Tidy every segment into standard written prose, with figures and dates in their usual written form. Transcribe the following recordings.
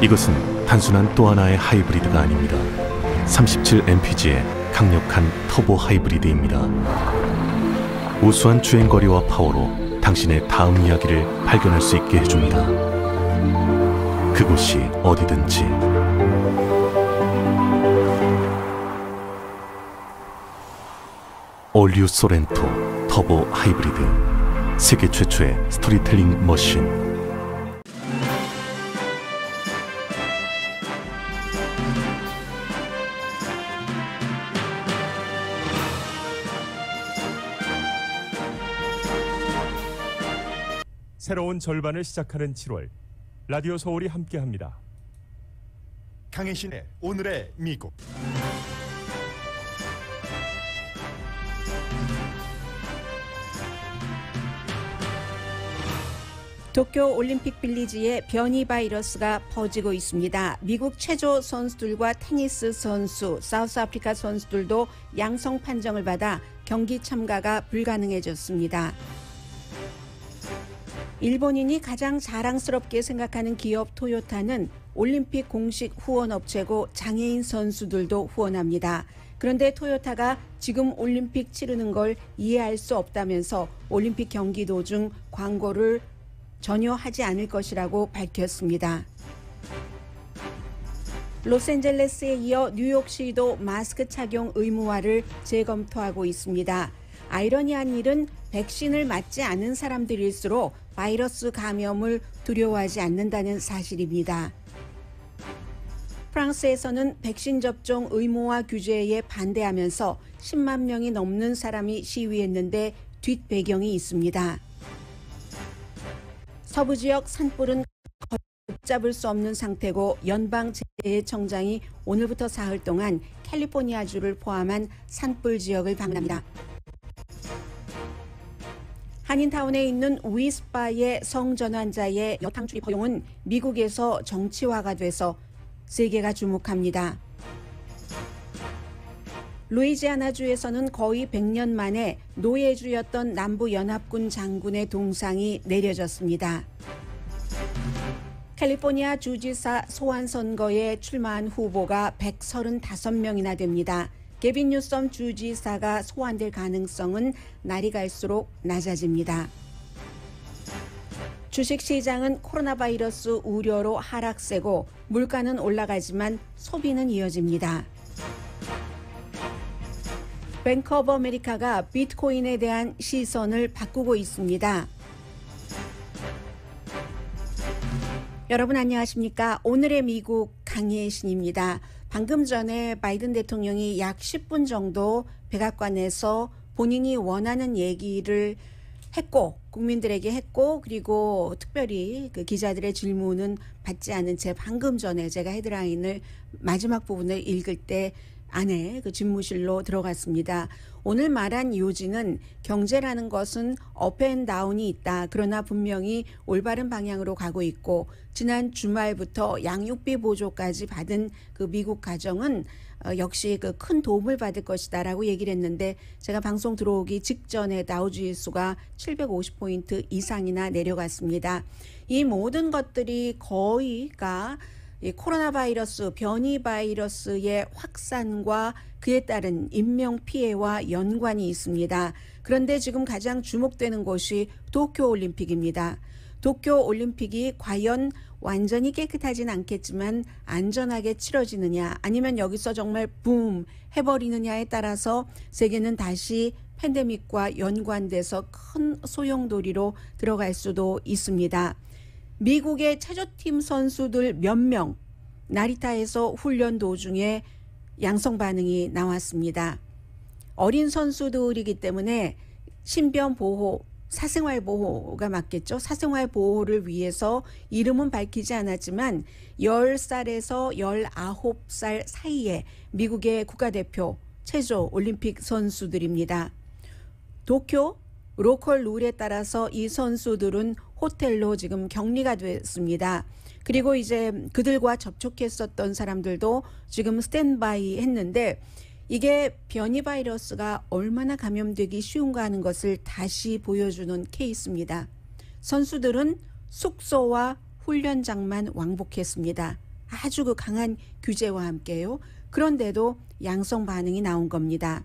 이것은 단순한 또 하나의 하이브리드가 아닙니다. 37mpg의 강력한 터보 하이브리드입니다. 우수한 주행거리와 파워로 당신의 다음 이야기를 발견할 수 있게 해줍니다. 그곳이 어디든지. 올류 소렌토 터보 하이브리드, 세계 최초의 스토리텔링 머신. 새로운 절반을 시작하는 7월, 라디오 서울이 함께합니다. 강혜신의 오늘의 미국. 도쿄 올림픽 빌리지에 변이 바이러스가 퍼지고 있습니다. 미국 체조 선수들과 테니스 선수, 사우스아프리카 선수들도 양성 판정을 받아 경기 참가가 불가능해졌습니다. 일본인이 가장 자랑스럽게 생각하는 기업 토요타는 올림픽 공식 후원업체고 장애인 선수들도 후원합니다. 그런데 토요타가 지금 올림픽 치르는 걸 이해할 수 없다면서 올림픽 경기 도중 광고를 전혀 하지 않을 것이라고 밝혔습니다. 로스앤젤레스에 이어 뉴욕시도 마스크 착용 의무화를 재검토하고 있습니다. 아이러니한 일은 백신을 맞지 않은 사람들일수록 바이러스 감염을 두려워하지 않는다는 사실입니다. 프랑스에서는 백신 접종 의무화 규제에 반대하면서 10만 명이 넘는 사람이 시위했는데 뒷배경이 있습니다. 서부 지역 산불은 걷잡을 수 없는 상태고 연방재해청장이 오늘부터 사흘 동안 캘리포니아주를 포함한 산불 지역을 방문합니다. 한인타운에 있는 위스바의 성전환자의 여탕 출입 허용은 미국에서 정치화가 돼서 세계가 주목합니다. 루이지아나주에서는 거의 100년 만에 노예주였던 남부연합군 장군의 동상이 내려졌습니다. 캘리포니아 주지사 소환 선거에 출마한 후보가 135명이나 됩니다. 게빈 뉴섬 주지사가 소환될 가능성은 날이 갈수록 낮아집니다. 주식시장은 코로나 바이러스 우려로 하락세고 물가는 올라가지만 소비는 이어집니다. 뱅크 오브 아메리카가 비트코인에 대한 시선을 바꾸고 있습니다. 여러분 안녕하십니까? 오늘의 미국 강혜신입니다. 방금 전에 바이든 대통령이 약 10분 정도 백악관에서 본인이 원하는 얘기를 했고 국민들에게 했고 그리고 특별히 그 기자들의 질문은 받지 않은 채 방금 전에 제가 헤드라인을 마지막 부분을 읽을 때 안에 그 집무실로 들어갔습니다. 오늘 말한 요지는 경제라는 것은 업앤다운이 있다. 그러나 분명히 올바른 방향으로 가고 있고 지난 주말부터 양육비 보조까지 받은 그 미국 가정은 역시 그 큰 도움을 받을 것이다라고 얘기를 했는데 제가 방송 들어오기 직전에 다우지수가 750포인트 이상이나 내려갔습니다. 이 모든 것들이 거의가 이 코로나 바이러스, 변이 바이러스의 확산과 그에 따른 인명 피해와 연관이 있습니다. 그런데 지금 가장 주목되는 것이 도쿄 올림픽입니다. 도쿄 올림픽이 과연 완전히 깨끗하진 않겠지만 안전하게 치러지느냐 아니면 여기서 정말 붐 해버리느냐에 따라서 세계는 다시 팬데믹과 연관돼서 큰 소용돌이로 들어갈 수도 있습니다. 미국의 체조팀 선수들 몇 명 나리타에서 훈련 도중에 양성 반응이 나왔습니다. 어린 선수들이기 때문에 신변 보호, 사생활 보호가 맞겠죠. 사생활 보호를 위해서 이름은 밝히지 않았지만 10살에서 19살 사이에 미국의 국가대표 체조 올림픽 선수들입니다. 도쿄 로컬 룰에 따라서 이 선수들은 호텔로 지금 격리가 됐습니다. 그리고 이제 그들과 접촉했었던 사람들도 지금 스탠바이 했는데 이게 변이 바이러스가 얼마나 감염되기 쉬운가 하는 것을 다시 보여주는 케이스입니다. 선수들은 숙소와 훈련장만 왕복했습니다. 아주 그 강한 규제와 함께요. 그런데도 양성 반응이 나온 겁니다.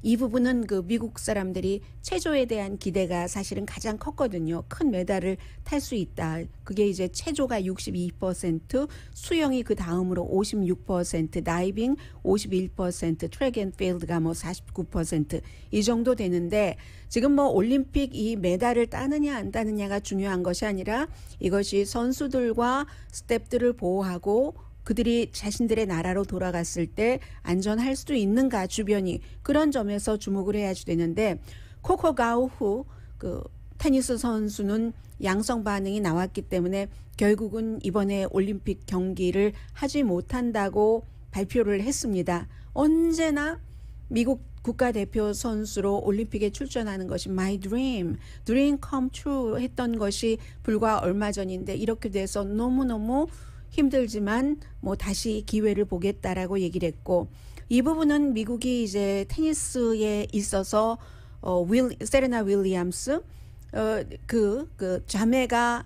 이 부분은 그 미국 사람들이 체조에 대한 기대가 사실은 가장 컸거든요. 큰 메달을 탈 수 있다. 그게 이제 체조가 62%, 수영이 그 다음으로 56%, 다이빙 51%, 트랙 앤 필드가 뭐 49%이 정도 되는데 지금 뭐 올림픽 이 메달을 따느냐 안 따느냐가 중요한 것이 아니라 이것이 선수들과 스태프들을 보호하고 그들이 자신들의 나라로 돌아갔을 때 안전할 수 있는가 주변이 그런 점에서 주목을 해야지 되는데 코코 가우후 그 테니스 선수는 양성 반응이 나왔기 때문에 결국은 이번에 올림픽 경기를 하지 못한다고 발표를 했습니다. 언제나 미국 국가대표 선수로 올림픽에 출전하는 것이 my dream come true 했던 것이 불과 얼마 전인데 이렇게 돼서 너무너무 힘들지만 뭐 다시 기회를 보겠다라고 얘기를 했고 이 부분은 미국이 이제 테니스에 있어서 세레나 윌리엄스 그 자매가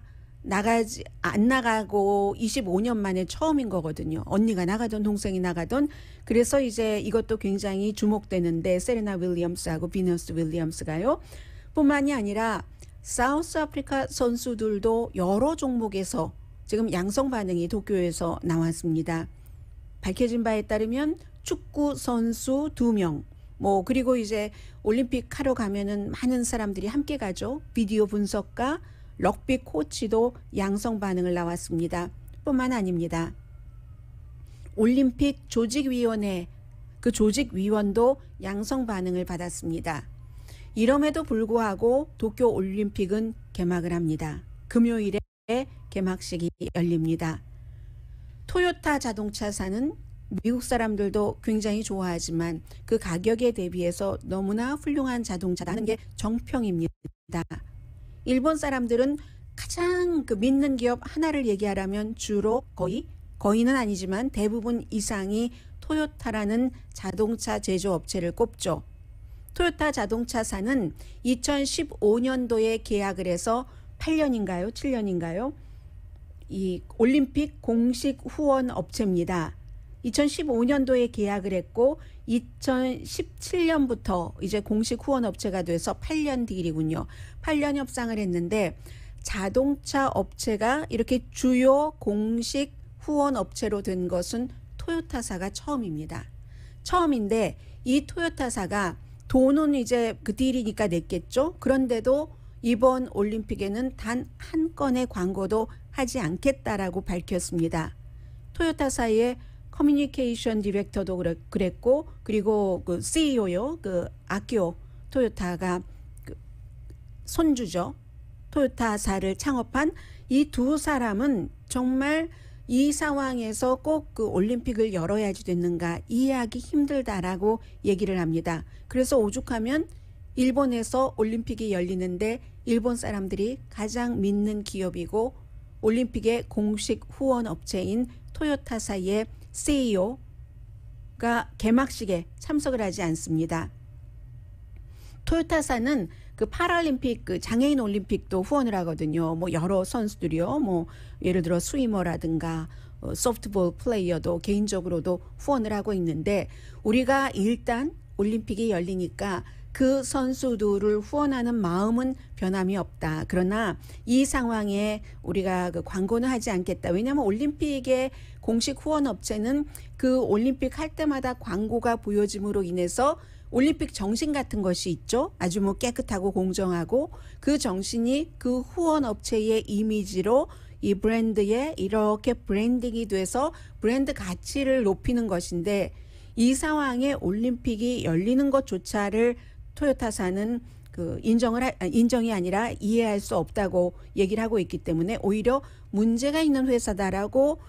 안 나가고 25년 만에 처음인 거거든요. 언니가 나가던 동생이 나가던 그래서 이제 이것도 굉장히 주목되는데 세레나 윌리엄스하고 비너스 윌리엄스가요. 뿐만이 아니라 사우스 아프리카 선수들도 여러 종목에서 지금 양성 반응이 도쿄에서 나왔습니다. 밝혀진 바에 따르면 축구 선수 2명, 뭐 그리고 이제 올림픽 하러 가면은 많은 사람들이 함께 가죠. 비디오 분석가, 럭비 코치도 양성 반응을 나왔습니다. 뿐만 아닙니다. 올림픽 조직위원회 그 조직위원도 양성 반응을 받았습니다. 이럼에도 불구하고 도쿄 올림픽은 개막을 합니다. 금요일에 개막식이 열립니다. 토요타 자동차사는 미국 사람들도 굉장히 좋아하지만 그 가격에 대비해서 너무나 훌륭한 자동차라는 게 정평입니다. 일본 사람들은 가장 그 믿는 기업 하나를 얘기하라면 주로 거의는 아니지만 대부분 이상이 토요타라는 자동차 제조업체를 꼽죠. 토요타 자동차사는 2015년도에 계약을 해서 8년인가요? 7년인가요? 이 올림픽 공식 후원 업체입니다. 2015년도에 계약을 했고 2017년부터 이제 공식 후원 업체가 돼서 8년 딜이군요. 8년 협상을 했는데 자동차 업체가 이렇게 주요 공식 후원 업체로 된 것은 토요타사가 처음입니다. 처음인데 이 토요타사가 돈은 이제 그 딜이니까 냈겠죠. 그런데도 이번 올림픽에는 단 한 건의 광고도 하지 않겠다라고 밝혔습니다. 토요타사의 커뮤니케이션 디렉터도 그랬고 그리고 그 CEO요. 그 아키오 토요타가 그 손주죠. 토요타사를 창업한 이 두 사람은 정말 이 상황에서 꼭 그 올림픽을 열어야지 됐는가 이해하기 힘들다라고 얘기를 합니다. 그래서 오죽하면 일본에서 올림픽이 열리는데 일본 사람들이 가장 믿는 기업이고 올림픽의 공식 후원 업체인 토요타사의 CEO가 개막식에 참석을 하지 않습니다. 토요타사는 그 파라림픽 그 장애인 올림픽도 후원을 하거든요. 뭐 여러 선수들이요. 뭐 예를 들어 스위머라든가 소프트볼 플레이어도 개인적으로도 후원을 하고 있는데 우리가 일단 올림픽이 열리니까 그 선수들을 후원하는 마음은 변함이 없다. 그러나 이 상황에 우리가 그 광고는 하지 않겠다. 왜냐하면 올림픽의 공식 후원 업체는 그 올림픽 할 때마다 광고가 보여짐으로 인해서 올림픽 정신 같은 것이 있죠. 아주 뭐 깨끗하고 공정하고 그 정신이 그 후원 업체의 이미지로 이 브랜드에 이렇게 브랜딩이 돼서 브랜드 가치를 높이는 것인데 이 상황에 올림픽이 열리는 것조차를 토요타사는 그 인정이 아니라 이해할 수 없다고 얘기를 하고 있기 때문에 오히려 문제가 있는 회사다라고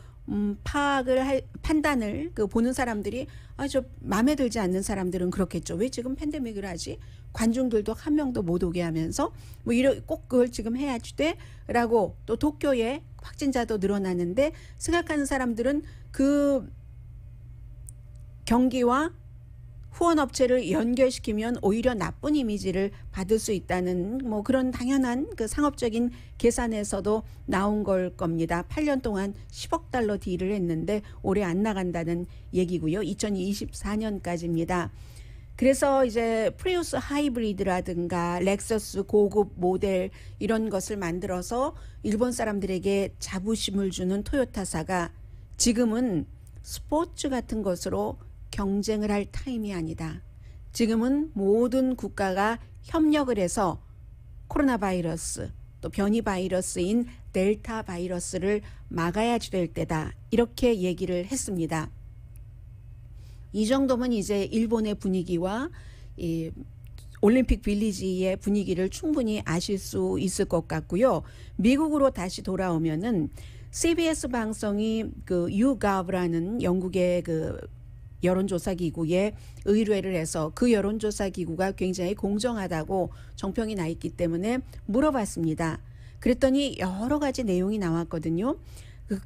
판단을 그 보는 사람들이 저 마음에 들지 않는 사람들은 그렇겠죠. 왜 지금 팬데믹을 하지? 관중들도 한 명도 못 오게 하면서 뭐 꼭 그걸 지금 해야지 돼라고 또 도쿄에 확진자도 늘어나는데 생각하는 사람들은 그 경기와 후원업체를 연결시키면 오히려 나쁜 이미지를 받을 수 있다는 뭐 그런 당연한 그 상업적인 계산에서도 나온 걸 겁니다. 8년 동안 10억 달러 딜을 했는데 올해 안 나간다는 얘기고요. 2024년까지입니다. 그래서 이제 프리우스 하이브리드라든가 렉서스 고급 모델 이런 것을 만들어서 일본 사람들에게 자부심을 주는 토요타사가 지금은 스포츠 같은 것으로 경쟁을 할 타임이 아니다. 지금은 모든 국가가 협력을 해서 코로나 바이러스 또 변이 바이러스인 델타 바이러스를 막아야지 될 때다. 이렇게 얘기를 했습니다. 이 정도면 이제 일본의 분위기와 이 올림픽 빌리지의 분위기를 충분히 아실 수 있을 것 같고요. 미국으로 다시 돌아오면은 CBS 방송이 그 YouGov라는 영국의 그 여론조사 기구에 의뢰를 해서 그 여론조사 기구가 굉장히 공정하다고 정평이 나 있기 때문에 물어봤습니다. 그랬더니 여러 가지 내용이 나왔거든요.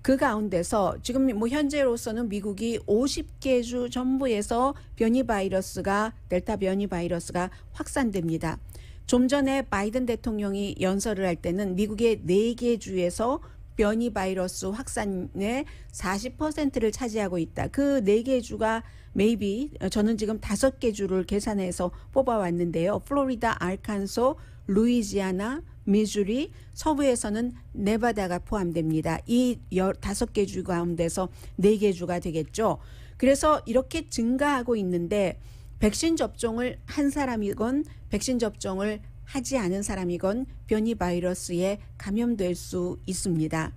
그 가운데서 지금 뭐 현재로서는 미국이 50개 주 전부에서 변이 바이러스가 델타 변이 바이러스가 확산됩니다. 좀 전에 바이든 대통령이 연설을 할 때는 미국의 4개 주에서 변이 바이러스 확산의 40%를 차지하고 있다. 그 4개 주가 maybe 저는 지금 5개 주를 계산해서 뽑아왔는데요. 플로리다, 아르칸소, 루이지아나, 미주리, 서부에서는 네바다가 포함됩니다. 이 5개 주 가운데서 4개 주가 되겠죠. 그래서 이렇게 증가하고 있는데 백신 접종을 한 사람이건 백신 접종을 하지 않은 사람이건 변이 바이러스에 감염될 수 있습니다.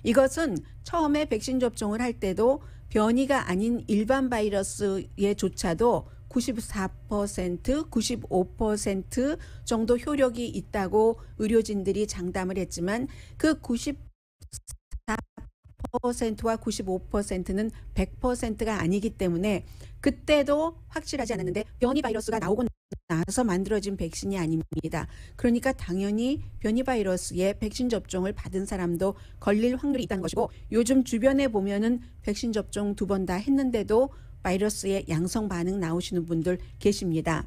이것은 처음에 백신 접종을 할 때도 변이가 아닌 일반 바이러스에조차도 94%, 95% 정도 효력이 있다고 의료진들이 장담을 했지만 그 94%와 95%는 100%가 아니기 때문에 그때도 확실하지 않았는데 변이 바이러스가 나오고 나서 만들어진 백신이 아닙니다. 그러니까 당연히 변이 바이러스에 백신 접종을 받은 사람도 걸릴 확률이 있다는 것이고 요즘 주변에 보면은 백신 접종 2번 다 했는데도 바이러스에 양성 반응 나오시는 분들 계십니다.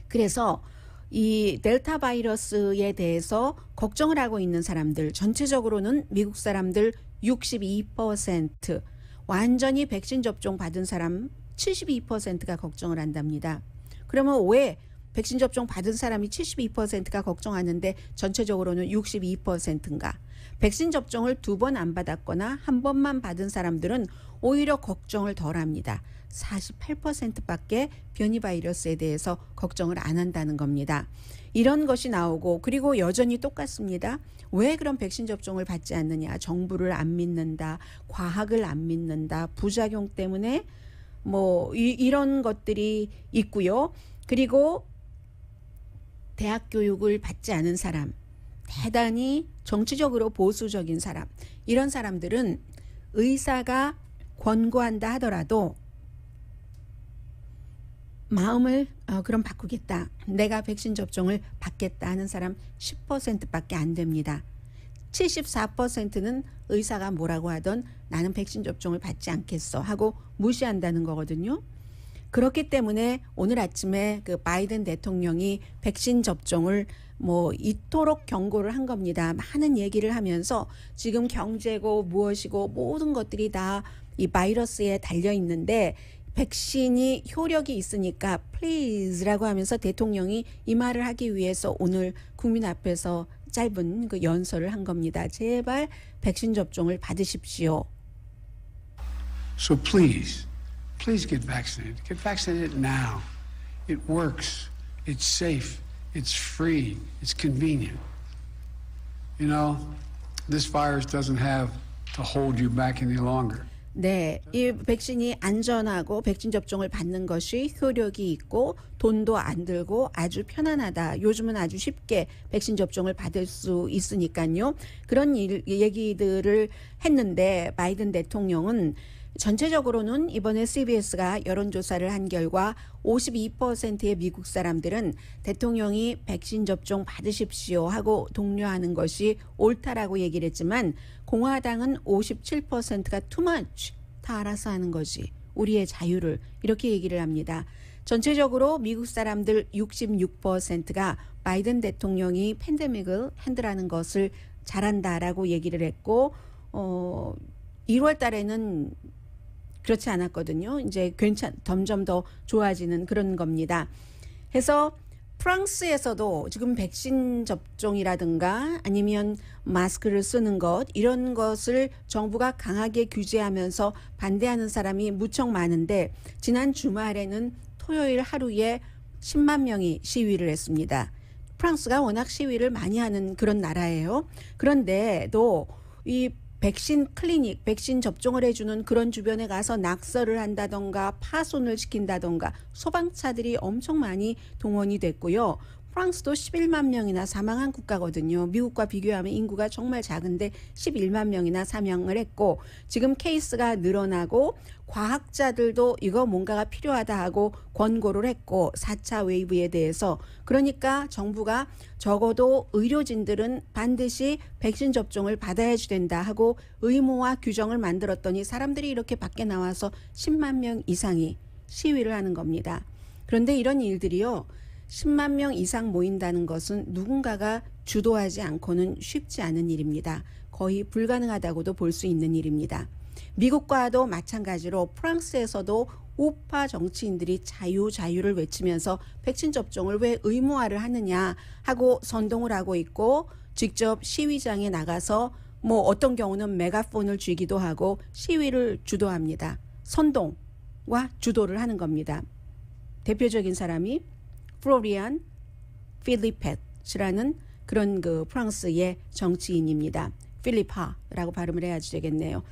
그래서 이 델타 바이러스에 대해서 걱정을 하고 있는 사람들 전체적으로는 미국 사람들 62%, 완전히 백신 접종 받은 사람 72%가 걱정을 한답니다. 그러면 왜 백신 접종 받은 사람이 72%가 걱정하는데 전체적으로는 62%인가? 백신 접종을 2번 안 받았거나 1번만 받은 사람들은 오히려 걱정을 덜 합니다. 48%밖에 변이 바이러스에 대해서 걱정을 안 한다는 겁니다. 이런 것이 나오고 그리고 여전히 똑같습니다. 왜 그런 백신 접종을 받지 않느냐? 정부를 안 믿는다, 과학을 안 믿는다, 부작용 때문에 뭐 이런 것들이 있고요. 그리고 대학 교육을 받지 않은 사람, 대단히 정치적으로 보수적인 사람, 이런 사람들은 의사가 권고한다 하더라도 마음을 그럼 바꾸겠다, 내가 백신 접종을 받겠다 하는 사람 10%밖에 안 됩니다. 74%는 의사가 뭐라고 하던 나는 백신 접종을 받지 않겠어 하고 무시한다는 거거든요. 그렇기 때문에 오늘 아침에 그 바이든 대통령이 백신 접종을 뭐 이토록 경고를 한 겁니다. 많은 얘기를 하면서 지금 경제고 무엇이고 모든 것들이 다 이 바이러스에 달려 있는데 백신이 효력이 있으니까 please라고 하면서 대통령이 이 말을 하기 위해서 오늘 국민 앞에서 짧은 그 연설을 한 겁니다. 제발 백신 접종을 받으십시오. So please get vaccinated. Get vaccinated now. It works. It's safe. It's free. It's convenient. You know, this virus doesn't have to hold you back any longer. 네, 이 백신이 안전하고 백신 접종을 받는 것이 효력이 있고 돈도 안 들고 아주 편안하다. 요즘은 아주 쉽게 백신 접종을 받을 수 있으니까요. 그런 얘기들을 했는데 바이든 대통령은 전체적으로는 이번에 CBS가 여론조사를 한 결과 52%의 미국 사람들은 대통령이 백신 접종 받으십시오 하고 독려하는 것이 옳다라고 얘기를 했지만 공화당은 57%가 too much, 다 알아서 하는 거지. 우리의 자유를 이렇게 얘기를 합니다. 전체적으로 미국 사람들 66%가 바이든 대통령이 팬데믹을 핸들하는 것을 잘한다라고 얘기를 했고 1월 달에는 그렇지 않았거든요. 이제 점점 더 좋아지는 그런 겁니다. 해서 프랑스에서도 지금 백신 접종이라든가 아니면 마스크를 쓰는 것 이런 것을 정부가 강하게 규제하면서 반대하는 사람이 무척 많은데 지난 주말에는 토요일 하루에 10만 명이 시위를 했습니다. 프랑스가 워낙 시위를 많이 하는 그런 나라예요. 그런데도 이 백신 클리닉, 백신 접종을 해주는 그런 주변에 가서 낙서를 한다던가 파손을 시킨다던가 소방차들이 엄청 많이 동원이 됐고요. 프랑스도 11만 명이나 사망한 국가거든요. 미국과 비교하면 인구가 정말 작은데 11만 명이나 사망을 했고 지금 케이스가 늘어나고 과학자들도 이거 뭔가가 필요하다 하고 권고를 했고 4차 웨이브에 대해서 그러니까 정부가 적어도 의료진들은 반드시 백신 접종을 받아야 된다 하고 의무화 규정을 만들었더니 사람들이 이렇게 밖에 나와서 10만 명 이상이 시위를 하는 겁니다. 그런데 이런 일들이요. 10만 명 이상 모인다는 것은 누군가가 주도하지 않고는 쉽지 않은 일입니다. 거의 불가능하다고도 볼 수 있는 일입니다. 미국과도 마찬가지로 프랑스에서도 우파 정치인들이 자유를 외치면서 백신 접종을 왜 의무화를 하느냐 하고 선동을 하고 있고 직접 시위장에 나가서 뭐 어떤 경우는 메가폰을 쥐기도 하고 시위를 주도합니다. 선동과 주도를 하는 겁니다. 대표적인 사람이 플로리안 필리펫이라는 그런 그 프랑스의 정치인입니다. 필리파라고 발음을 해야지 되겠네요.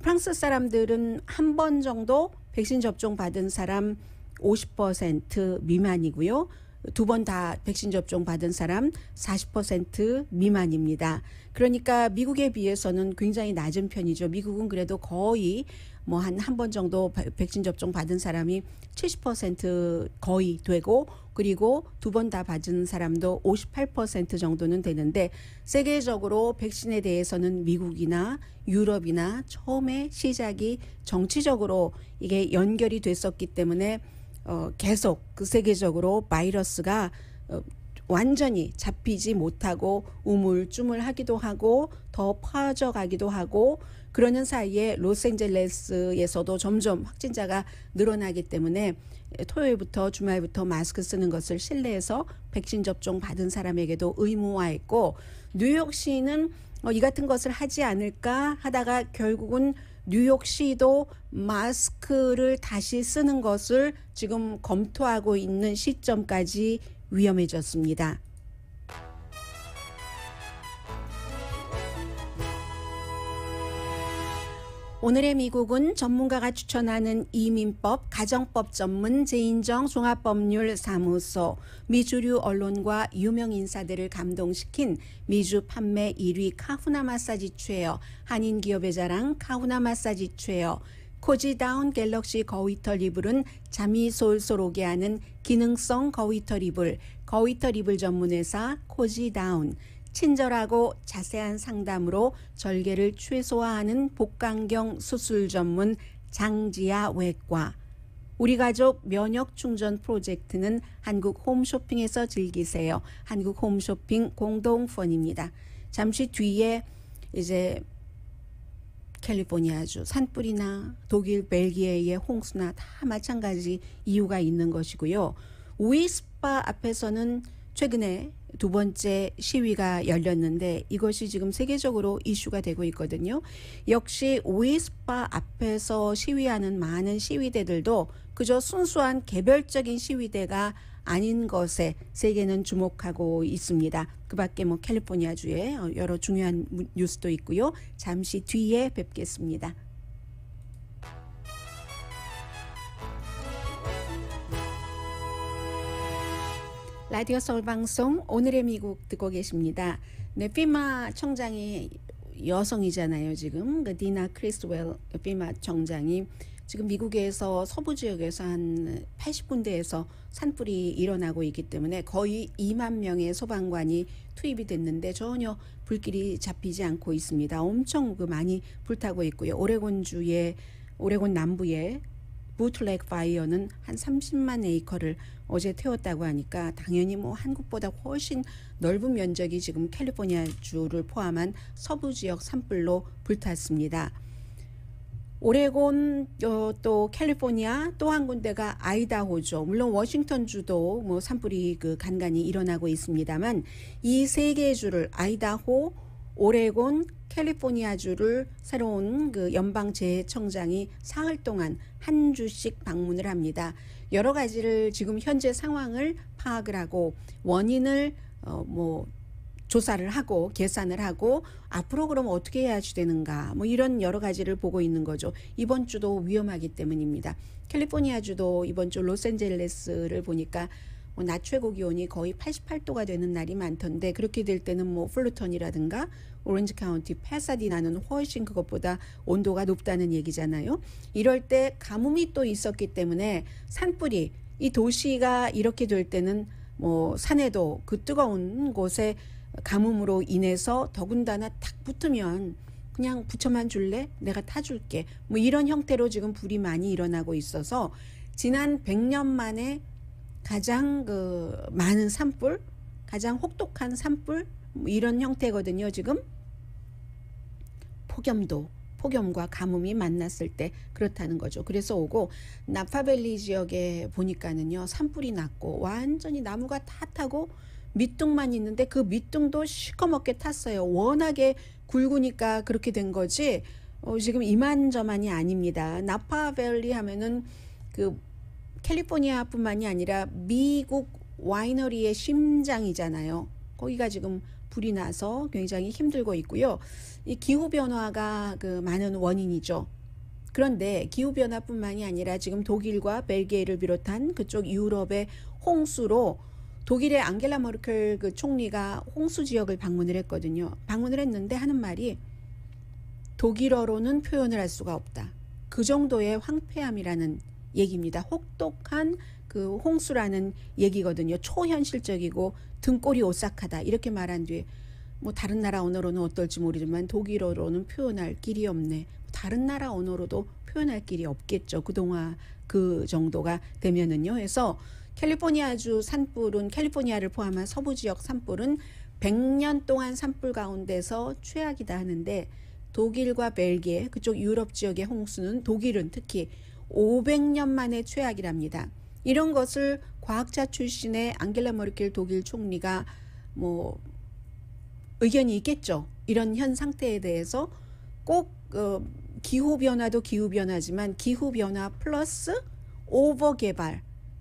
프랑스 사람들은 한 번 정도 백신 접종 받은 사람 50% 미만이고요. 2번 다 백신 접종 받은 사람 40% 미만입니다. 그러니까 미국에 비해서는 굉장히 낮은 편이죠. 미국은 그래도 거의 뭐 한 번 정도 백신 접종 받은 사람이 70% 거의 되고 그리고 2번 다 받은 사람도 58% 정도는 되는데 세계적으로 백신에 대해서는 미국이나 유럽이나 처음에 시작이 정치적으로 이게 연결이 됐었기 때문에 계속 그 세계적으로 바이러스가 완전히 잡히지 못하고 우물쭈물하기도 하고 더 퍼져가기도 하고 그러는 사이에 로스앤젤레스에서도 점점 확진자가 늘어나기 때문에 토요일부터 주말부터 마스크 쓰는 것을 실내에서 백신 접종 받은 사람에게도 의무화했고 뉴욕시는 이 같은 것을 하지 않을까 하다가 결국은 뉴욕시도 마스크를 다시 쓰는 것을 지금 검토하고 있는 시점까지 위험해졌습니다. 오늘의 미국은 전문가가 추천하는 이민법, 가정법 전문 제인정 종합법률사무소, 미주류 언론과 유명 인사들을 감동시킨 미주 판매 1위 카후나 마사지 체어, 한인 기업의 자랑 카후나 마사지 체어, 코지다운 갤럭시 거위털 이불은 잠이 솔솔 오게 하는 기능성 거위털 이불, 거위털 이불 전문회사 코지다운, 친절하고 자세한 상담으로 절개를 최소화하는 복강경 수술 전문 장지아 외과, 우리 가족 면역 충전 프로젝트는 한국 홈쇼핑에서 즐기세요. 한국 홈쇼핑 공동펀입니다. 잠시 뒤에 이제 캘리포니아주 산불이나 독일 벨기에의 홍수나 다 마찬가지 이유가 있는 것이고요. 우이스파 앞에서는 최근에 2번째 시위가 열렸는데 이것이 지금 세계적으로 이슈가 되고 있거든요. 역시 우이스파 앞에서 시위하는 많은 시위대들도 그저 순수한 개별적인 시위대가 아닌 것에 세계는 주목하고 있습니다. 그 밖에 뭐 캘리포니아주에 여러 중요한 뉴스도 있고요. 잠시 뒤에 뵙겠습니다. 라디오 서울 방송 오늘의 미국 듣고 계십니다. 네, 피마 청장이 여성이잖아요. 지금 그 디나 크리스웰 피마 청장이 지금 미국에서 서부 지역에서 한 80군데에서 산불이 일어나고 있기 때문에 거의 2만 명의 소방관이 투입이 됐는데 전혀 불길이 잡히지 않고 있습니다. 엄청 많이 불타고 있고요. 오레곤 남부의 부트렉 파이어는 한 30만 에이커를 어제 태웠다고 하니까 당연히 뭐 한국보다 훨씬 넓은 면적이 지금 캘리포니아주를 포함한 서부 지역 산불로 불탔습니다. 오레곤 또 캘리포니아 또 한 군데가 아이다호죠. 물론 워싱턴주도 뭐 산불이 간간히 일어나고 있습니다만 이 세 개의 주를 아이다호, 오레곤, 캘리포니아주를 새로운 연방재해청장이 사흘 동안 한 주씩 방문을 합니다. 여러 가지를 지금 현재 상황을 파악을 하고 원인을 조사를 하고 계산을 하고 앞으로 그럼 어떻게 해야지 되는가 뭐 이런 여러 가지를 보고 있는 거죠. 이번 주도 위험하기 때문입니다. 캘리포니아주도 이번 주 로스앤젤레스를 보니까 낮 최고 기온이 거의 88도가 되는 날이 많던데 그렇게 될 때는 뭐 플루턴이라든가 오렌지 카운티, 패사디나는 훨씬 그것보다 온도가 높다는 얘기잖아요. 이럴 때 가뭄이 또 있었기 때문에 산불이 이 도시가 이렇게 될 때는 뭐 산에도 그 뜨거운 곳에 가뭄으로 인해서 더군다나 탁 붙으면 그냥 붙여만 줄래? 내가 타줄게. 뭐 이런 형태로 지금 불이 많이 일어나고 있어서 지난 100년 만에 가장 많은 산불, 가장 혹독한 산불 뭐 이런 형태거든요. 지금 폭염과 가뭄이 만났을 때 그렇다는 거죠. 그래서 오고 나파밸리 지역에 보니까는요 산불이 났고 완전히 나무가 다 타고 밑둥만 있는데 그 밑둥도 시커멓게 탔어요. 워낙에 굵으니까 그렇게 된 거지 지금 이만저만이 아닙니다. 나파밸리 하면은 캘리포니아뿐만이 아니라 미국 와이너리의 심장이잖아요. 거기가 지금 불이 나서 굉장히 힘들고 있고요. 이 기후변화가 많은 원인이죠. 그런데 기후변화뿐만이 아니라 지금 독일과 벨기에를 비롯한 그쪽 유럽의 홍수로 독일의 앙겔라 머켈 총리가 홍수 지역을 방문을 했거든요. 방문을 했는데 하는 말이 독일어로는 표현을 할 수가 없다. 그 정도의 황폐함이라는 얘기입니다. 혹독한 홍수라는 얘기거든요. 초현실적이고 등골이 오싹하다 이렇게 말한 뒤에 뭐 다른 나라 언어로는 어떨지 모르지만 독일어로는 표현할 길이 없네. 다른 나라 언어로도 표현할 길이 없겠죠. 그동안 그 정도가 되면은요. 해서 캘리포니아주 산불은 캘리포니아를 포함한 서부 지역 산불은 100년 동안 산불 가운데서 최악이다 하는데 독일과 벨기에 그쪽 유럽 지역의 홍수는 독일은 특히 500년 만에 최악이랍니다. 이런 것을 과학자 출신의 앙겔라 머켈 독일 총리가 뭐 의견이 있겠죠. 이런 현 상태에 대해서 꼭 기후변화도 기후변화지만 기후변화 플러스 오버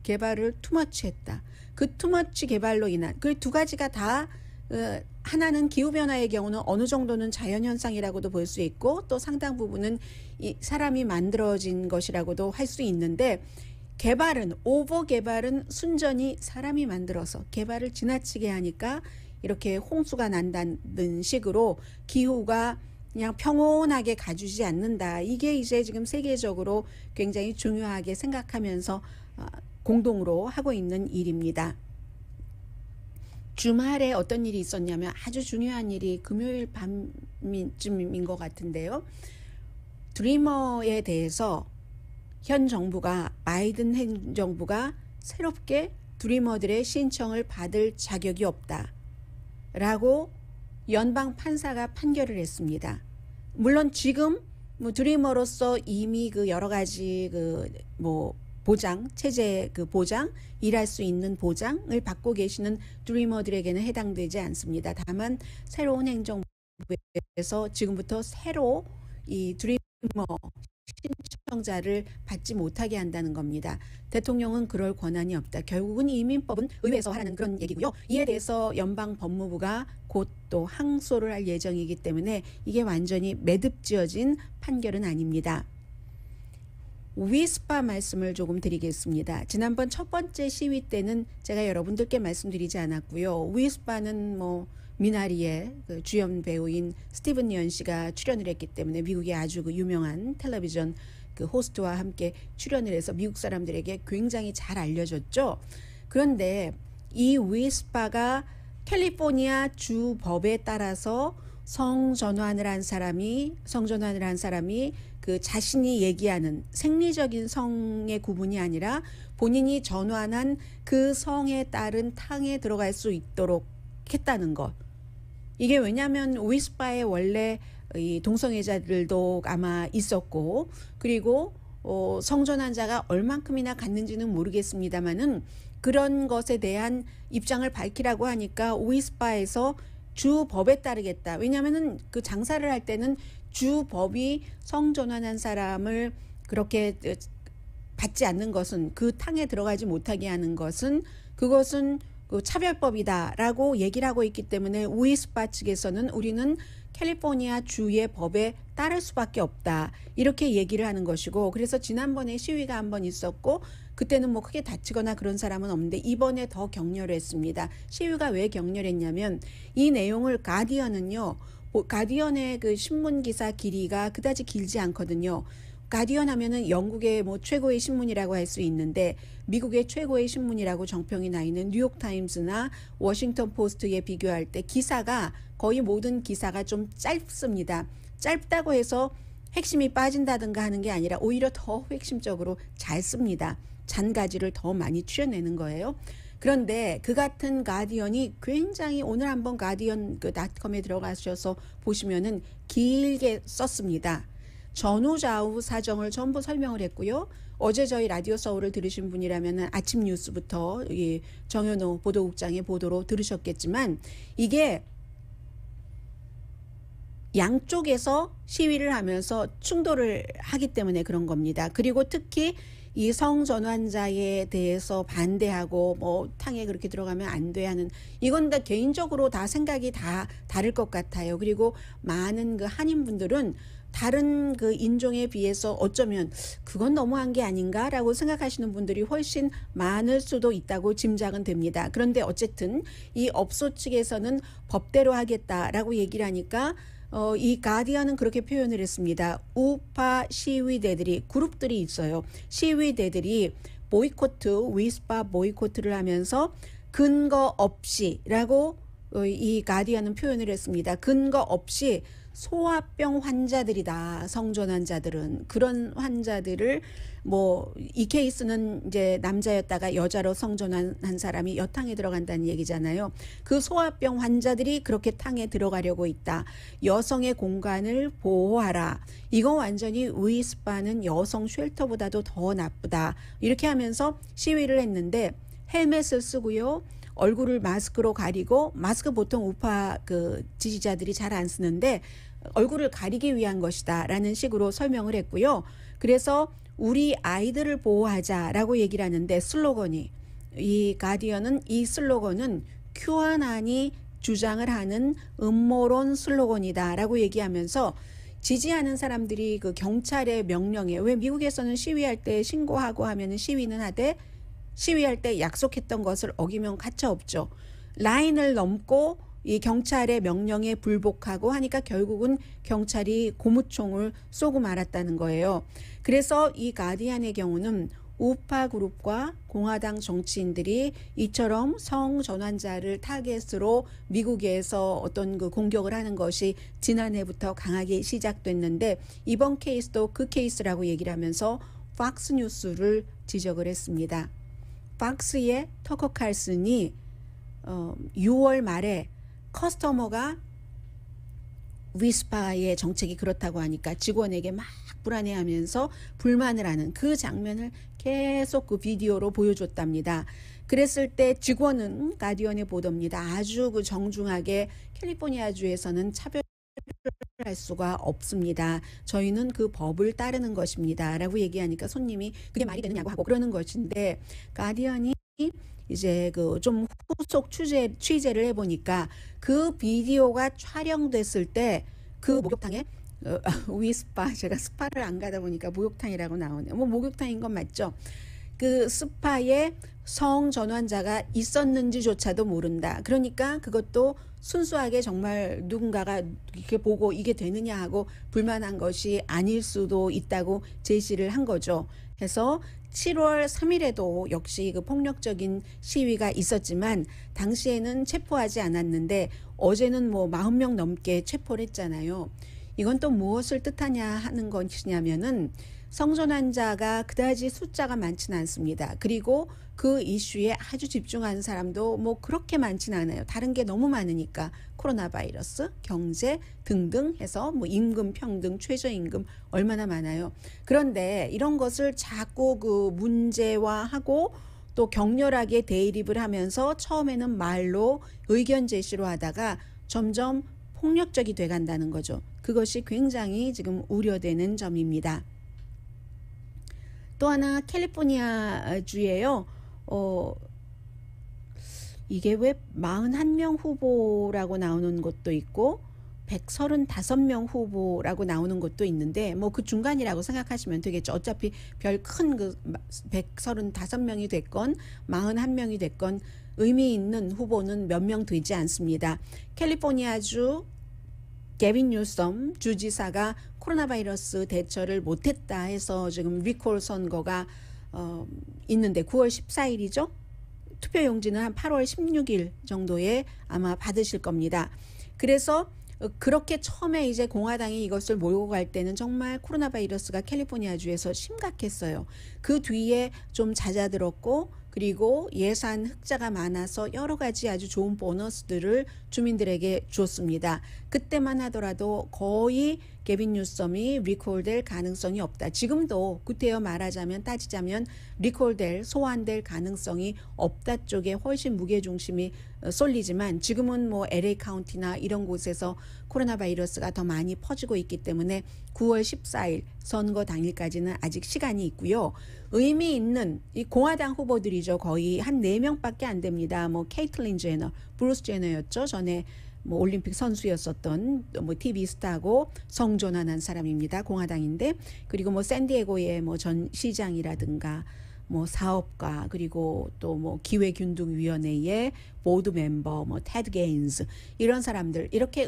개발을 투머치 했다. 그 투머치 개발로 인한 그 두 가지가 다 하나는 기후변화의 경우는 어느 정도는 자연현상이라고도 볼 수 있고 또 상당 부분은 이 사람이 만들어진 것이라고도 할 수 있는데 오버 개발은 순전히 사람이 만들어서 개발을 지나치게 하니까 이렇게 홍수가 난다는 식으로 기후가 그냥 평온하게 가주지 않는다. 이게 이제 지금 세계적으로 굉장히 중요하게 생각하면서 공동으로 하고 있는 일입니다. 주말에 어떤 일이 있었냐면 아주 중요한 일이 금요일 밤쯤인 것 같은데요. 드리머에 대해서 현 정부가 바이든 행정부가 새롭게 드리머들의 신청을 받을 자격이 없다라고 연방 판사가 판결을 했습니다. 물론 지금 드리머로서 이미 여러 가지 보장, 체제 보장, 일할 수 있는 보장을 받고 계시는 드리머들에게는 해당되지 않습니다. 다만 새로운 행정부에서 지금부터 새로 이 드리머 신청자를 받지 못하게 한다는 겁니다. 대통령은 그럴 권한이 없다. 결국은 이민법은 의회에서 하라는 그런 얘기고요. 이에 대해서 연방 법무부가 곧 또 항소를 할 예정이기 때문에 이게 완전히 매듭지어진 판결은 아닙니다. 위스파 말씀을 조금 드리겠습니다. 지난번 첫 번째 시위 때는 제가 여러분들께 말씀드리지 않았고요. 위스파는 미나리의 주연 배우인 스티븐 연 씨가 출연을 했기 때문에 미국의 아주 유명한 텔레비전 호스트와 함께 출연을 해서 미국 사람들에게 굉장히 잘 알려졌죠. 그런데 이 위스파가 캘리포니아 주 법에 따라서 성전환을 한 사람이 그 자신이 얘기하는 생리적인 성의 구분이 아니라 본인이 전환한 그 성에 따른 탕에 들어갈 수 있도록 했다는 것. 이게 왜냐하면 위스파에 원래 이 동성애자들도 아마 있었고, 그리고 성전환자가 얼만큼이나 갔는지는 모르겠습니다만은 그런 것에 대한 입장을 밝히라고 하니까 위스파에서 주법에 따르겠다. 왜냐하면은 그 장사를 할 때는 주법이 성전환한 사람을 그렇게 받지 않는 것은, 그 탕에 들어가지 못하게 하는 것은, 그것은 그 차별법이다라고 얘기를 하고 있기 때문에 위스파 측에서는 우리는 캘리포니아 주의 법에 따를 수밖에 없다, 이렇게 얘기를 하는 것이고, 그래서 지난번에 시위가 한번 있었고 그때는 뭐 크게 다치거나 그런 사람은 없는데 이번에 더 격렬했습니다. 시위가 왜 격렬했냐면 이 내용을 가디언은요, 가디언의 그 신문 기사 길이가 그다지 길지 않거든요. 가디언 하면은 영국의 뭐 최고의 신문이라고 할 수 있는데 미국의 최고의 신문이라고 정평이 나 있는 뉴욕타임스나 워싱턴 포스트에 비교할 때 기사가, 거의 모든 기사가 좀 짧습니다. 짧다고 해서 핵심이 빠진다든가 하는 게 아니라 오히려 더 핵심적으로 잘 씁니다. 잔가지를 더 많이 추려내는 거예요. 그런데 그 같은 가디언이 굉장히, 오늘 한번 가디언 그 닷컴에 들어가셔서 보시면은 길게 썼습니다. 전후좌우 사정을 전부 설명을 했고요. 어제 저희 라디오 서울을 들으신 분이라면 아침 뉴스부터 이 정현호 보도국장의 보도로 들으셨겠지만, 이게 양쪽에서 시위를 하면서 충돌을 하기 때문에 그런 겁니다. 그리고 특히 이 성전환자에 대해서 반대하고 뭐 탕에 그렇게 들어가면 안 돼 하는, 이건 다 개인적으로 다 생각이 다 다를 것 같아요. 그리고 많은 그 한인분들은 다른 그 인종에 비해서 어쩌면 그건 너무한 게 아닌가라고 생각하시는 분들이 훨씬 많을 수도 있다고 짐작은 됩니다. 그런데 어쨌든 이 업소 측에서는 법대로 하겠다라고 얘기를 하니까 이 가디언은 그렇게 표현을 했습니다. 우파 시위대들이, 그룹들이 있어요. 시위대들이 보이코트, 위스파 보이코트를 하면서 근거 없이라고 이 가디언은 표현을 했습니다. 근거 없이 소아병 환자들이다. 성전환자들은 그런 환자들을, 뭐 이 케이스는 이제 남자였다가 여자로 성전환한 사람이 여탕에 들어간다는 얘기잖아요. 그 소아병 환자들이 그렇게 탕에 들어가려고 있다. 여성의 공간을 보호하라. 이거 완전히 위스파는 여성 쉘터보다도 더 나쁘다. 이렇게 하면서 시위를 했는데 헬멧을 쓰고요. 얼굴을 마스크로 가리고, 마스크 보통 우파 그 지지자들이 잘 안 쓰는데 얼굴을 가리기 위한 것이다 라는 식으로 설명을 했고요. 그래서 우리 아이들을 보호하자라고 얘기를 하는데, 슬로건이, 이 가디언은 이 슬로건은 큐아난이 주장을 하는 음모론 슬로건이다 라고 얘기하면서, 지지하는 사람들이 그 경찰의 명령에, 왜 미국에서는 시위할 때 신고하고 하면은 시위는 하되, 시위할 때 약속했던 것을 어기면 가차없죠. 라인을 넘고 이 경찰의 명령에 불복하고 하니까 결국은 경찰이 고무총을 쏘고 말았다는 거예요. 그래서 이 가디언의 경우는 우파 그룹과 공화당 정치인들이 이처럼 성전환자를 타겟으로 미국에서 어떤 그 공격을 하는 것이 지난해부터 강하게 시작됐는데, 이번 케이스도 그 케이스라고 얘기를 하면서 팍스뉴스를 지적을 했습니다. 팍스의 터커 칼슨이 6월 말에 커스터머가 위스파의 정책이 그렇다고 하니까 직원에게 막 불안해하면서 불만을 하는 그 장면을 계속 그 비디오로 보여줬답니다. 그랬을 때 직원은, 가디언의 보도입니다, 아주 그 정중하게 캘리포니아주에서는 차별할 수가 없습니다. 저희는 그 법을 따르는 것입니다 라고 얘기하니까 손님이 그게 말이 되느냐고 하고 그러는 것인데, 가디언이 이제 그 좀 후속 취재를 해보니까 그 비디오가 촬영됐을 때 그 목욕탕에 위스파, 제가 스파를 안 가다 보니까 목욕탕이라고 나오네요. 뭐 목욕탕인 건 맞죠. 그 스파에 성전환자가 있었는지조차도 모른다. 그러니까 그것도 순수하게 정말 누군가가 이렇게 보고 이게 되느냐 하고 불만한 것이 아닐 수도 있다고 제시를 한 거죠. 해서 7월 3일에도 역시 그 폭력적인 시위가 있었지만 당시에는 체포하지 않았는데 어제는 뭐 40명 넘게 체포를 했잖아요. 이건 또 무엇을 뜻하냐 하는 것이냐면은 성전환자가 그다지 숫자가 많지는 않습니다. 그리고 그 이슈에 아주 집중하는 사람도 뭐 그렇게 많지는 않아요. 다른 게 너무 많으니까 코로나 바이러스, 경제 등등 해서 뭐 임금 평등, 최저임금 얼마나 많아요. 그런데 이런 것을 자꾸 그 문제화하고 또 격렬하게 대립을 하면서 처음에는 말로 의견 제시로 하다가 점점 폭력적이 돼간다는 거죠. 그것이 굉장히 지금 우려되는 점입니다. 또 하나 캘리포니아 주예요. 이게 왜 41명 후보라고 나오는 것도 있고 135명 후보라고 나오는 것도 있는데 뭐 그 중간이라고 생각하시면 되겠죠. 어차피 별 큰 그 135명이 됐건 41명이 됐건 의미 있는 후보는 몇 명 되지 않습니다. 캘리포니아주 게빈 뉴섬 주지사가 코로나 바이러스 대처를 못했다 해서 지금 리콜 선거가 있는데 9월 14일이죠. 투표용지는 한 8월 16일 정도에 아마 받으실 겁니다. 그래서 그렇게 처음에 이제 공화당이 이것을 몰고 갈 때는 정말 코로나 바이러스가 캘리포니아주에서 심각했어요. 그 뒤에 좀 잦아들었고 그리고 예산 흑자가 많아서 여러 가지 아주 좋은 보너스들을 주민들에게 줬습니다. 그때만 하더라도 거의 게빈 뉴섬이 리콜될 가능성이 없다. 지금도 구태여 말하자면 따지자면 리콜될 소환될 가능성이 없다 쪽에 훨씬 무게중심이 쏠리지만 지금은 뭐 LA 카운티나 이런 곳에서 코로나 바이러스가 더 많이 퍼지고 있기 때문에 9월 14일 선거 당일까지는 아직 시간이 있고요. 의미 있는 이 공화당 후보들이죠. 거의 한 4명밖에 안 됩니다. 뭐 케이틀린 제너, 브루스 제너였죠. 전에 뭐 올림픽 선수였었던 뭐 TV 스타고 성전환한 사람입니다. 공화당인데 그리고 뭐 샌디에고의 뭐 전 시장이라든가 뭐 사업가 그리고 또 뭐 기회균등위원회의 보드 멤버 뭐 테드 게인스 이런 사람들 이렇게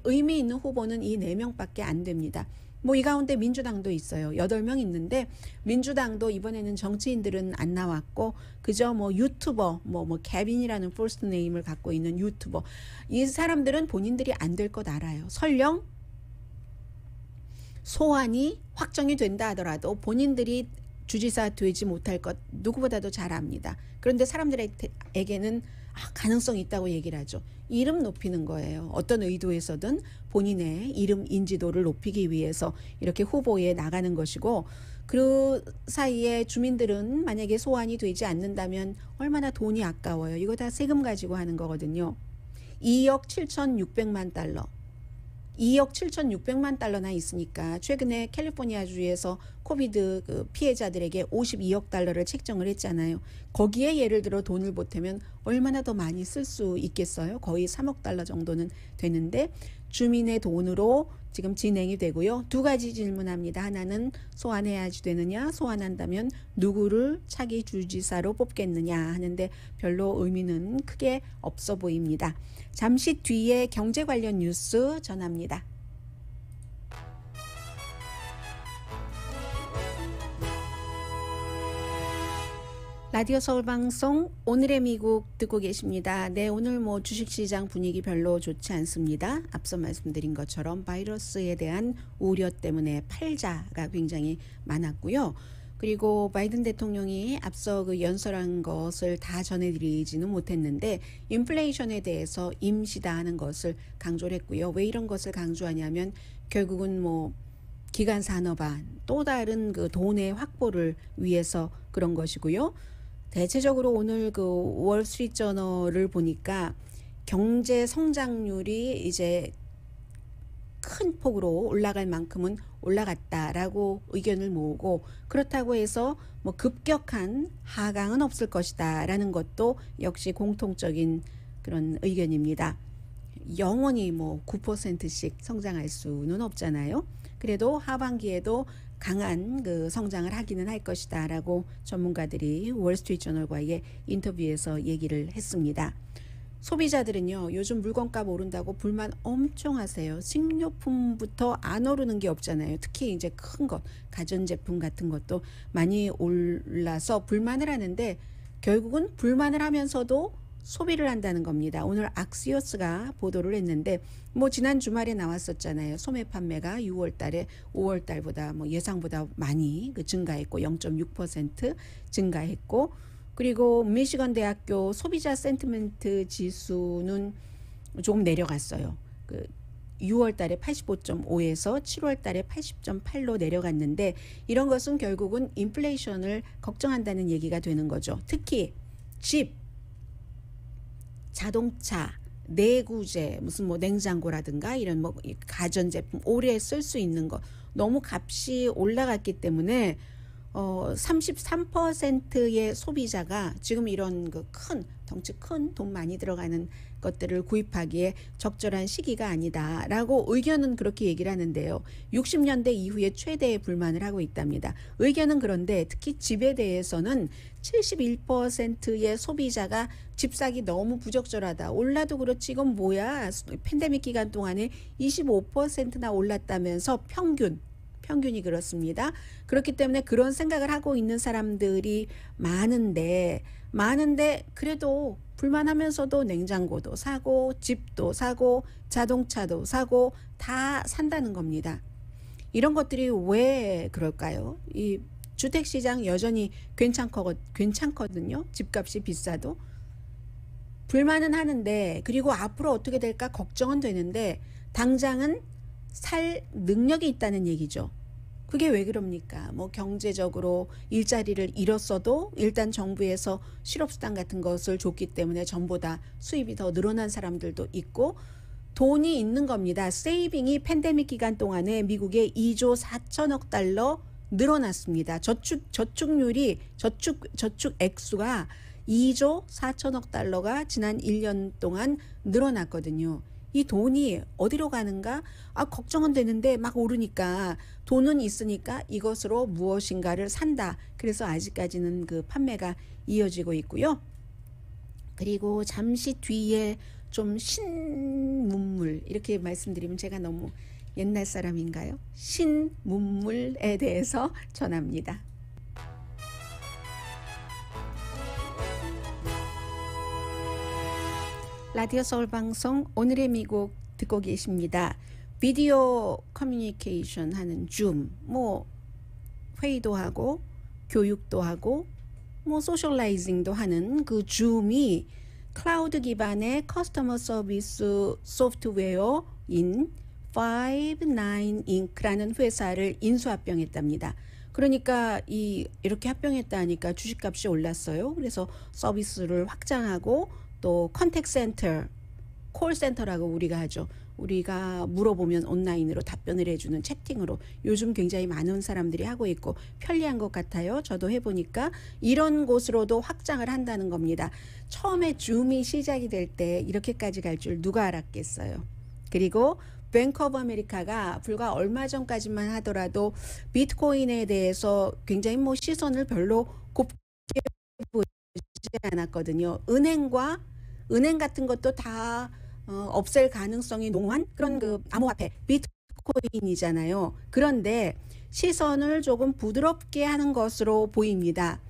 의미 있는 후보는 이 4명밖에 안 됩니다. 뭐 이 가운데 민주당도 있어요. 8명 있는데 민주당도 이번에는 정치인들은 안 나왔고 그저 뭐 유튜버 뭐 케빈이라는 퍼스트 네임을 갖고 있는 유튜버 이 사람들은 본인들이 안 될 것 알아요. 설령 소환이 확정이 된다 하더라도 본인들이 주지사 되지 못할 것 누구보다도 잘 압니다. 그런데 사람들에게는 가능성이 있다고 얘기를 하죠. 이름 높이는 거예요. 어떤 의도에서든 본인의 이름 인지도를 높이기 위해서 이렇게 후보에 나가는 것이고 그 사이에 주민들은 만약에 소환이 되지 않는다면 얼마나 돈이 아까워요. 이거 다 세금 가지고 하는 거거든요. 2억 7,600만 달러. 2억 7,600만 달러나 있으니까 최근에 캘리포니아주에서 코비드 그 피해자들에게 52억 달러를 책정을 했잖아요. 거기에 예를 들어 돈을 보태면 얼마나 더 많이 쓸 수 있겠어요? 거의 3억 달러 정도는 되는데 주민의 돈으로 지금 진행이 되고요. 2가지 질문합니다. 하나는 소환해야지 되느냐, 소환한다면 누구를 차기 주지사로 뽑겠느냐 하는데 별로 의미는 크게 없어 보입니다. 잠시 뒤에 경제 관련 뉴스 전합니다. 라디오 서울 방송 오늘의 미국 듣고 계십니다. 네, 오늘 뭐 주식시장 분위기 별로 좋지 않습니다. 앞서 말씀드린 것처럼 바이러스에 대한 우려 때문에 팔자가 굉장히 많았고요. 그리고 바이든 대통령이 앞서 그 연설한 것을 다 전해드리지는 못했는데 인플레이션에 대해서 임시다 하는 것을 강조를 했고요. 왜 이런 것을 강조하냐면 결국은 뭐 기간 산업화 또 다른 그 돈의 확보를 위해서 그런 것이고요. 대체적으로 오늘 그 월스트리트저널을 보니까 경제 성장률이 이제 큰 폭으로 올라갈 만큼은 올라갔다라고 의견을 모으고 그렇다고 해서 뭐 급격한 하강은 없을 것이다라는 것도 역시 공통적인 그런 의견입니다. 영원히 뭐 9%씩 성장할 수는 없잖아요. 그래도 하반기에도 강한 그 성장을 하기는 할 것이다라고 전문가들이 월스트리트저널과의 인터뷰에서 얘기를 했습니다. 소비자들은요, 요즘 물건값 오른다고 불만 엄청 하세요. 식료품부터 안 오르는 게 없잖아요. 특히 이제 큰 것, 가전제품 같은 것도 많이 올라서 불만을 하는데 결국은 불만을 하면서도 소비를 한다는 겁니다. 오늘 악시오스가 보도를 했는데 뭐 지난 주말에 나왔었잖아요. 소매 판매가 6월 달에 5월 달보다 뭐 예상보다 많이 증가했고 0.6% 증가했고, 그리고 미시건 대학교 소비자 센티멘트 지수는 조금 내려갔어요. 6월 달에 85.5에서 7월 달에 80.8로 내려갔는데 이런 것은 결국은 인플레이션을 걱정한다는 얘기가 되는 거죠. 특히 집, 자동차, 내구재, 무슨 뭐 냉장고라든가 이런 뭐 가전제품 오래 쓸 수 있는 거 너무 값이 올라갔기 때문에 33%의 소비자가 지금 이런 그 큰 덩치 큰 돈 많이 들어가는 것들을 구입하기에 적절한 시기가 아니다라고 의견은 그렇게 얘기를 하는데요. 60년대 이후에 최대의 불만을 하고 있답니다. 의견은 그런데 특히 집에 대해서는 71%의 소비자가 집 사기 너무 부적절하다. 올라도 그렇지 이건 뭐야. 팬데믹 기간 동안에 25%나 올랐다면서 평균이 그렇습니다. 그렇기 때문에 그런 생각을 하고 있는 사람들이 많은데 그래도 불만하면서도 냉장고도 사고 집도 사고 자동차도 사고 다 산다는 겁니다. 이런 것들이 왜 그럴까요? 이 주택시장 여전히 괜찮거든요. 집값이 비싸도. 불만은 하는데 그리고 앞으로 어떻게 될까 걱정은 되는데 당장은 살 능력이 있다는 얘기죠. 그게 왜 그럽니까? 뭐 경제적으로 일자리를 잃었어도 일단 정부에서 실업수당 같은 것을 줬기 때문에 전보다 수입이 더 늘어난 사람들도 있고 돈이 있는 겁니다. 세이빙이 팬데믹 기간 동안에 미국의 2조 4천억 달러 늘어났습니다. 저축률이 저축 액수가 2조 4천억 달러가 지난 1년 동안 늘어났거든요. 이 돈이 어디로 가는가? 걱정은 되는데 막 오르니까 돈은 있으니까 이것으로 무엇인가를 산다. 그래서 아직까지는 그 판매가 이어지고 있고요. 그리고 잠시 뒤에 좀 신문물 이렇게 말씀드리면 제가 너무 옛날 사람인가요? 신문물에 대해서 전합니다. 라디오 서울 방송 오늘의 미국 듣고 계십니다. 비디오 커뮤니케이션 하는 줌, 뭐 회의도 하고 교육도 하고 뭐 소셜라이징도 하는 그 줌이 클라우드 기반의 커스터머 서비스 소프트웨어인 Five9 Inc.라는 회사를 인수합병했답니다. 그러니까 이렇게 합병했다니까 주식값이 올랐어요. 그래서 서비스를 확장하고 또 컨택센터, 콜센터라고 우리가 하죠. 우리가 물어보면 온라인으로 답변을 해주는 채팅으로 요즘 굉장히 많은 사람들이 하고 있고 편리한 것 같아요. 저도 해보니까 이런 곳으로도 확장을 한다는 겁니다. 처음에 줌이 시작이 될 때 이렇게까지 갈 줄 누가 알았겠어요. 그리고 뱅크 오브 아메리카가 불과 얼마 전까지만 하더라도 비트코인에 대해서 굉장히 뭐 시선을 별로 곱게 보지 않았거든요. 은행 같은 것도 다 없앨 가능성이 농후한 그런 그 암호화폐 비트코인이잖아요. 그런데 시선을 조금 부드럽게 하는 것으로 보입니다.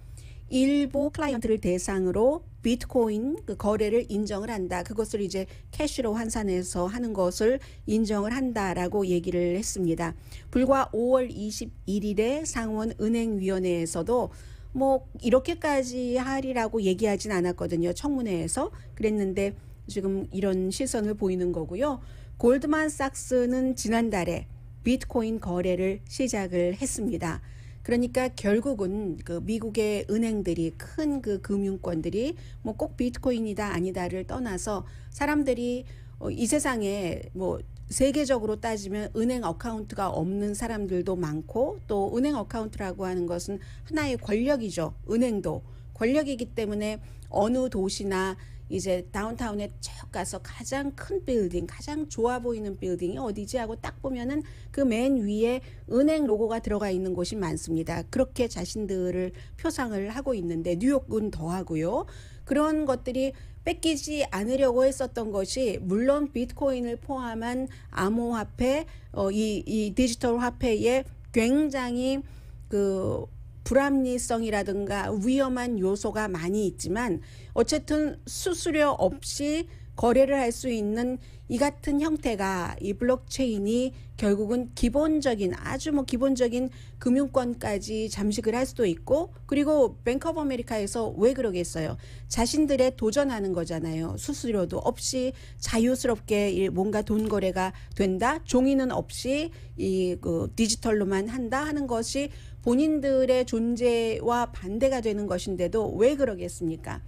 일부 클라이언트를 대상으로 비트코인 그 거래를 인정을 한다. 그것을 이제 캐시로 환산해서 하는 것을 인정을 한다라고 얘기를 했습니다. 불과 5월 21일에 상원 은행위원회에서도 뭐 이렇게까지 하리라고 얘기하진 않았거든요. 청문회에서 그랬는데 지금 이런 시선을 보이는 거고요. 골드만삭스는 지난달에 비트코인 거래를 시작을 했습니다. 그러니까 결국은 그 미국의 은행들이 큰 그 금융권들이 뭐 꼭 비트코인이다 아니다를 떠나서 사람들이 이 세상에 뭐 세계적으로 따지면 은행 어카운트가 없는 사람들도 많고 또 은행 어카운트라고 하는 것은 하나의 권력이죠. 은행도 권력이기 때문에 어느 도시나 이제 다운타운에 쭉 가서 가장 큰 빌딩, 가장 좋아 보이는 빌딩이 어디지 하고 딱 보면은 그 맨 위에 은행 로고가 들어가 있는 곳이 많습니다. 그렇게 자신들을 표상을 하고 있는데 뉴욕은 더하고요. 그런 것들이 뺏기지 않으려고 했었던 것이 물론 비트코인을 포함한 암호화폐, 이 디지털 화폐에 굉장히 그 불합리성이라든가 위험한 요소가 많이 있지만 어쨌든 수수료 없이 거래를 할 수 있는 이 같은 형태가 이 블록체인이 결국은 기본적인 아주 뭐 기본적인 금융권까지 잠식을 할 수도 있고 그리고 뱅크 오브 아메리카에서 왜 그러겠어요? 자신들의 도전하는 거잖아요. 수수료도 없이 자유스럽게 뭔가 돈 거래가 된다. 종이는 없이 이 그 디지털로만 한다 하는 것이 본인들의 존재와 반대가 되는 것인데도 왜 그러겠습니까?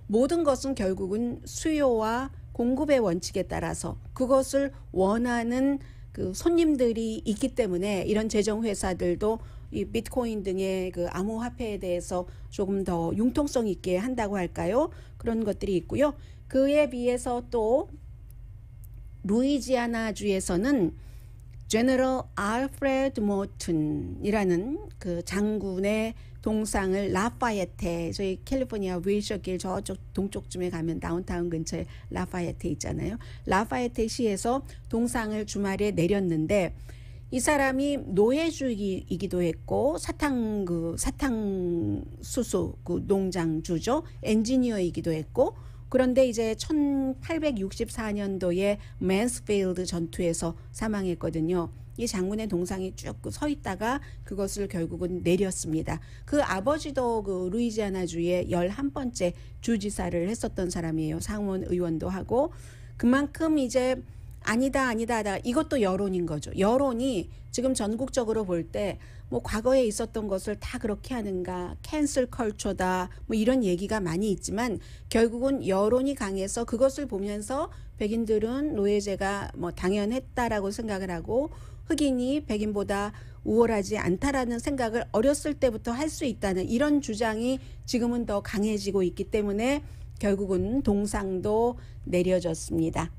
모든 것은 결국은 수요와 공급의 원칙에 따라서 그것을 원하는 그 손님들이 있기 때문에 이런 재정 회사들도 이 비트코인 등의 그 암호화폐에 대해서 조금 더 융통성 있게 한다고 할까요? 그런 것들이 있고요. 그에 비해서 또 루이지아나주에서는 제너럴 알프레드 모튼이라는 그 장군의 동상을 라파예테, 저희 캘리포니아 윌셔길 저쪽 동쪽쯤에 가면 다운타운 근처에 라파예테 있잖아요. 라파예테 시에서 동상을 주말에 내렸는데 이 사람이 노예주이기도 했고 사탕수수 그 농장주죠. 엔지니어이기도 했고 그런데 이제 1864년도에 맨스필드 전투에서 사망했거든요. 이 장군의 동상이 쭉 서 있다가 그것을 결국은 내렸습니다. 그 아버지도 그 루이지아나주의 11번째 주지사를 했었던 사람이에요. 상원 의원도 하고 그만큼 이제 아니다 하다가 이것도 여론인 거죠. 여론이 지금 전국적으로 볼 때 뭐 과거에 있었던 것을 다 그렇게 하는가, 캔슬 컬처다, 뭐 이런 얘기가 많이 있지만 결국은 여론이 강해서 그것을 보면서 백인들은 노예제가 뭐 당연했다라고 생각을 하고 흑인이 백인보다 우월하지 않다라는 생각을 어렸을 때부터 할 수 있다는 이런 주장이 지금은 더 강해지고 있기 때문에 결국은 동상도 내려졌습니다.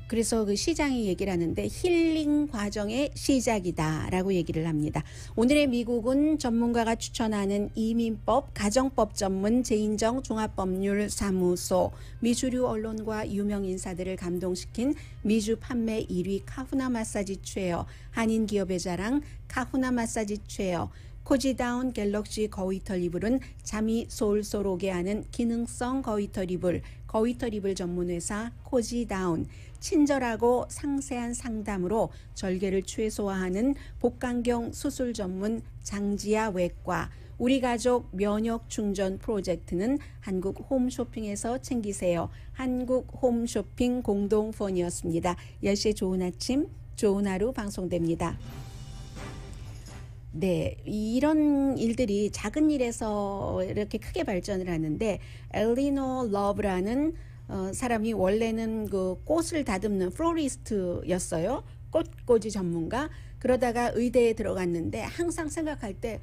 그래서 그 시장이 얘기를 하는데 힐링 과정의 시작이다라고 얘기를 합니다. 오늘의 미국은 전문가가 추천하는 이민법, 가정법 전문 제인정 종합법률사무소, 미주류 언론과 유명 인사들을 감동시킨 미주 판매 1위 카후나 마사지 체어, 한인 기업의 자랑 카후나 마사지 체어, 코지다운 갤럭시 거위털 이불은 잠이 솔솔 오게 하는 기능성 거위털 이불, 거위털 이불 전문회사 코지다운, 친절하고 상세한 상담으로 절개를 최소화하는 복강경 수술 전문 장지아 외과, 우리 가족 면역 충전 프로젝트는 한국 홈쇼핑에서 챙기세요. 한국 홈쇼핑 공동폰이었습니다. 10시에 좋은 아침, 좋은 하루 방송됩니다. 네, 이런 일들이 작은 일에서 이렇게 크게 발전을 하는데 엘리노 러브라는 사람이 원래는 그 꽃을 다듬는 플로리스트였어요. 꽃꽂이 전문가. 그러다가 의대에 들어갔는데 항상 생각할 때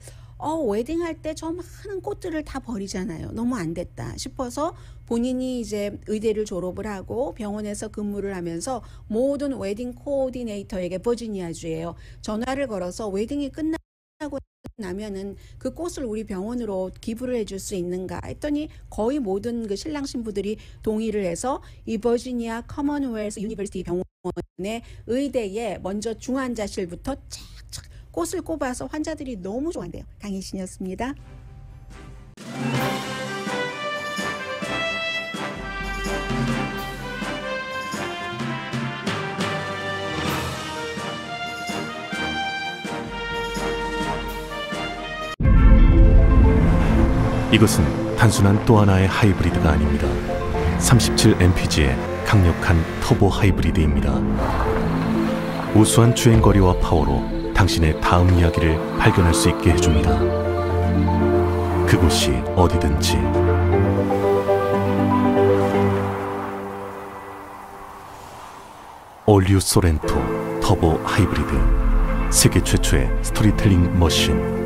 웨딩할 때 저 많은 꽃들을 다 버리잖아요. 너무 안 됐다 싶어서 본인이 이제 의대를 졸업을 하고 병원에서 근무를 하면서 모든 웨딩 코디네이터에게 버지니아주예요. 전화를 걸어서 웨딩이 끝나고 나면은 그 꽃을 우리 병원으로 기부를 해줄 수 있는가 했더니 거의 모든 그 신랑 신부들이 동의를 해서 이 버지니아 커먼웰스 유니버시티 병원의 의대에 먼저 중환자실부터 착착 꽃을 꼽아서 환자들이 너무 좋아한대요. 강희신이었습니다. 이것은 단순한 또 하나의 하이브리드가 아닙니다. 37mpg의 강력한 터보 하이브리드입니다. 우수한 주행거리와 파워로 당신의 다음 이야기를 발견할 수 있게 해줍니다. 그곳이 어디든지. 올류 소렌토 터보 하이브리드, 세계 최초의 스토리텔링 머신.